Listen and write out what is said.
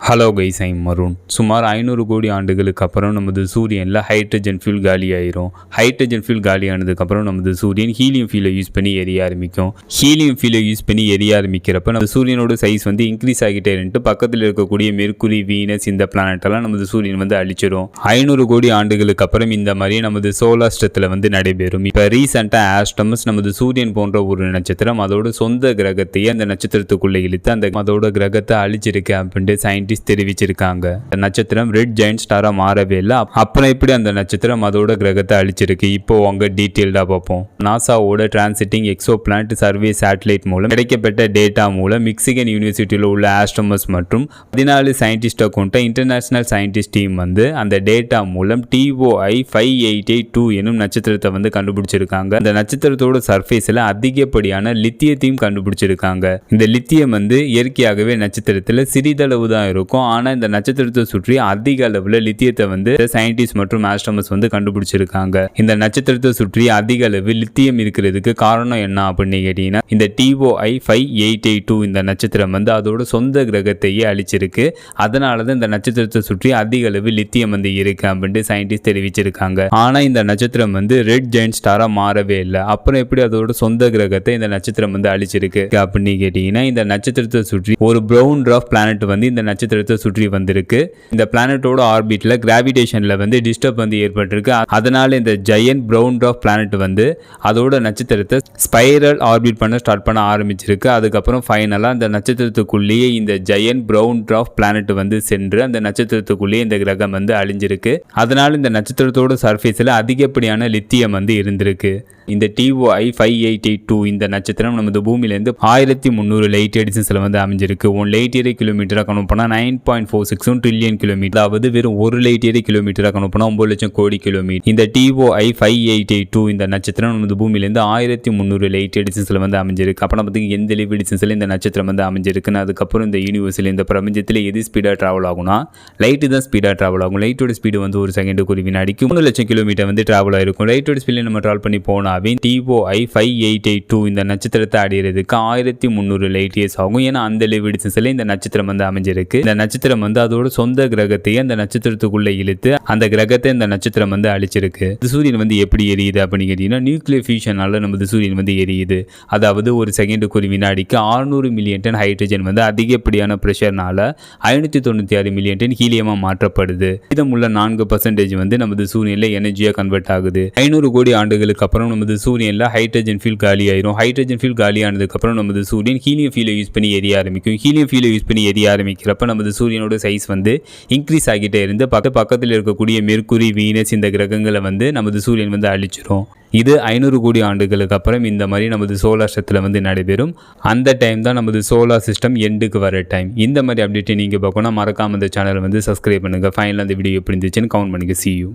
Hello guys, I'm மருண். சுமார் 500 கோடி ஆண்டுகளுக்கு அப்புறம் நமது சூரியனில் ஹைட்ரஜன் ஃபியூல் காலி ஆயிரும். ஹைட்ரஜன் ஃபியூல் காலி ஆனதுக்கப்புறம் நமது சூரியன் ஹீலியம் ஃபியூலை யூஸ் பண்ணி எரிய ஆரம்பிக்கும். ஹீலியம் ஃபியூலை யூஸ் பண்ணி எரிய ஆரம்பிக்கிறப்ப நம்ம சூரியனோட சைஸ் இன்க்ரீஸ் ஆகிட்டே இருந்துட்டு பக்கத்தில் இருக்கக்கூடிய மெர்க்குரி, வீனஸ் இந்த பிளானட்டெல்லாம் நமது சூரியன் அழிச்சிடும். 500 கோடி ஆண்டுகளுக்கு அப்புறம் இந்த மாதிரி நமது சோலார் சிஸ்டத்தில் நடைபெறும். இப்போ ரீசெண்டாக ஆஸ்ட்ரமஸ் நமது சூரியன் போன்ற ஒரு நட்சத்திரம் அதோட சொந்த கிரகத்தையே அந்த நட்சத்திரத்துக்குள்ளே இழுத்து அதோட கிரகத்தை அழிச்சிருக்கு அப்படின்ட்டு சயின்டிஸ்ட் தெரிவிச்சிருக்காங்க. நட்சத்திரம் ரெட் ஜெயண்ட் ஸ்டாரா மாறவே இல்லை. அப்புறம் எப்படி அந்த நட்சத்திரம் அதோட கிரகத்தை அழிச்சிருக்கு, இப்போ அவங்க டீட்டெயில்டா பார்ப்போம். நாசாவோட transiting exoplanet survey satellite மூலம் கிடைக்கப்பட்ட டேட்டா மூலம் மிக்சிகன் யூனிவர்சிட்டியில் உள்ள ஆஸ்ட்ரோமஸ் மற்றும் 14 சயின்டிஸ்டை கொண்ட இன்டர்நேஷனல் சயின்டிஸ்ட் டீம் அந்த டேட்டா மூலம் TOI 5882 எனும் நட்சத்திரத்தை கண்டுபிடிச்சிருக்காங்க. அந்த நட்சத்திரத்தோட சர்ஃபேஸில் அதிகப்படியான லித்தியத்தையும் கண்டுபிடிச்சிருக்காங்க. இந்த லித்தியம் இயற்கையாகவே நட்சத்திரத்தில் சிறிதளவு தான் இருக்கும். ஆனா இந்த நட்சத்திரத்தை சுற்றி அதிக அளவுல லித்தியத்தை சயின்டிஸ்ட் மற்றும் ஆஸ்ட்ரோனமர்ஸ் கண்டுபிடிச்சிருக்காங்க. இந்த நட்சத்திரத்தை சுற்றி அதிக அளவு லித்தியம் இருக்கிறதுக்கு காரணம் என்ன அப்படின்னு கேட்டீங்கன்னா, இந்த TOI 5882 இந்த நட்சத்திரம் அதோட சொந்த கிரகத்தையே அழிச்சிருக்கு. அதனாலதான் இந்த நட்சத்திரத்தை சுற்றி அதிக அளவு லித்தியம் இருக்கு அப்படின்னு சயின்டிஸ்ட் தெரிவிச்சிருக்காங்க. ஆனா இந்த நட்சத்திரம் ரெட் ஜெயண்ட் ஸ்டாரா மாறவே இல்லை. அப்புறம் எப்படி அதோட சொந்த கிரகத்தை இந்த நட்சத்திரம் அழிச்சிருக்கு அப்படின்னு கேட்டீங்கன்னா, இந்த நட்சத்திரத்தை சுற்றி ஒரு பிரவுன் ட்வார்ஃப் பிளானட் இந்த நட்சத்திரத்தை சுற்றி வந்திருக்கு. இந்த பிளானட்டோட ஆர்பிட்ல கிராவிடேஷன்ல டிஸ்டர்ப் ஏற்பட்டிருக்கு. அதனால இந்த ஜெயண்ட் பிரவுன் ட்வார்ஃப் பிளானட் அதோட நட்சத்திரத்தை ஸ்பைரல் ஆர்பிட் ஸ்டார்ட் பண்ண ஆரம்பிச்சிருக்கு. அதுக்கப்புறம் ஃபைனலா அந்த நட்சத்திரத்துக்குள்ளேயே இந்த ஜெயண்ட் பிரவுன் ட்வார்ஃப் பிளானட் சென்று அந்த நட்சத்திரத்துக்குள்ளேயே இந்த கிரகம் அழிஞ்சிருக்கு. அதனால இந்த நட்சத்திரத்தோட சர்ஃபேஸ்ல அதிகப்படியான லித்தியம் இருந்திருக்கு. இந்த TOI 5882 இந்த நட்சத்திரம் நமது பூமியிலேருந்து 1300 லைட் இயர் டிஸ்டன்ஸ்ல அமைஞ்சிருக்கு. 1 லைட் இயர் கிலோமீட்டரா கணக்கு பண்ணா 9.46 ட்ரில்லியன் கிலோமீட்டர், அதாவது வெறும் 1 லைட் இயர் கிலோமீட்டரா கணக்கு பண்ணா 9 லட்சம் கோடி கிலோமீட்டர். இந்த TOI 5882 இந்த நட்சத்திரம் நமது பூமியிலேருந்து 1300 லைட் இயர் டிஸ்டன்ஸ்ல அமைஞ்சிருக்கு. அப்ப நமக்கு எந்த லைட் டிஸ்டன்ஸ்ல இந்த நட்சத்திரம் அமைஞ்சிருக்குன்னு, அதுக்கப்புறம் இந்த யூனிவர்ஸ்ல இந்த பிரபஞ்சத்தில் எது ஸ்பீடா டிராவல் ஆகும்னா லைட் தான் ஸ்பீடா டிராவல் ஆகும். லைட்டோட ஸ்பீடு ஒரு செகண்டுக்கு ஒரு வினாடிக்கு 3 லட்சம் கிலோமீட்டர் டிராவல் ஆயிருக்கும். லைட்டோட ஸ்பீட்ல நம்ம டிராவல் பண்ணி போனா TOI 5882 இந்த நட்சத்திரத்தை அடையிறதுக்கு 1300 லைட் இயர்ஸ் ஆகும். ஏன்னா அந்த லைட் டிஸ்டன்ஸ்ல இந்த நட்சத்திரம் அமைஞ்சிருக்கு. இந்த நட்சத்திரம் அதோட சொந்த கிரகத்தையே அந்த நட்சத்திரத்துக்குள்ள இழுத்து அந்த கிரகத்தை இந்த நட்சத்திரம் அழிச்சிருக்கு. சூரியன் எப்படி எரியுது அப்படின்னு கேட்டீங்கன்னா, நியூக்ளியர் ஃபியூஷனால நமது சூரியன் எரியுது. அதாவது ஒரு செகண்டுக்கு ஒரு வினாடிக்கு 600 மில்லியன் டன் ஹைட்ரஜன் அதிகப்படியான பிரஷர்னால 596 மில்லியன் டன் ஹீலியமா மாற்றப்படுது. இதமுள்ள 4% நமது சூரியன்ல எனர்ஜியா கன்வெர்ட் ஆகுது. 500 கோடி ஆண்டுகளுக்கு அப்புறம் நமது சூரியன்ல ஹைட்ரஜன் ஃபியூல் காலி ஆயிரும். ஹைட்ரஜன் ஃபியூல் காலி ஆனதுக்கு அப்புறம் நமது சூரியன் ஹீலியம் ஃபியூலை யூஸ் பண்ணி எரிய ஆரம்பிக்கும். ஹீலியம் ஃபியூலை யூஸ் பண்ணி எரிய ஆரம்பிக்கிறப்ப நமது சூரியனோட சைஸ் இன்க்ரீஸ் ஆகிட்டே இருந்து பக்கத்தில் இருக்கக்கூடிய மெர்க்குரி, வீனஸ் இந்த கிரகங்களை நமது சூரியன் அழிச்சிரும். இது 500 கோடி ஆண்டுகளுக்கு அப்புறம் இந்த மாதிரி நமது சோலார் சிஸ்டத்தில் நடைபெறும். அந்த டைம் தான் நமது சோலார் சிஸ்டம் எண்டுக்கு வர டைம். இந்த மாதிரி அப்டேட்டை நீங்கள் பார்க்கணும்னா மறக்காம இந்த சேனலை சப்ஸ்கிரைப் பண்ணுங்கள். ஃபைனலாக அந்த வீடியோ எப்படி இருந்துச்சுன்னு கமெண்ட் பண்ணுங்கள். See you.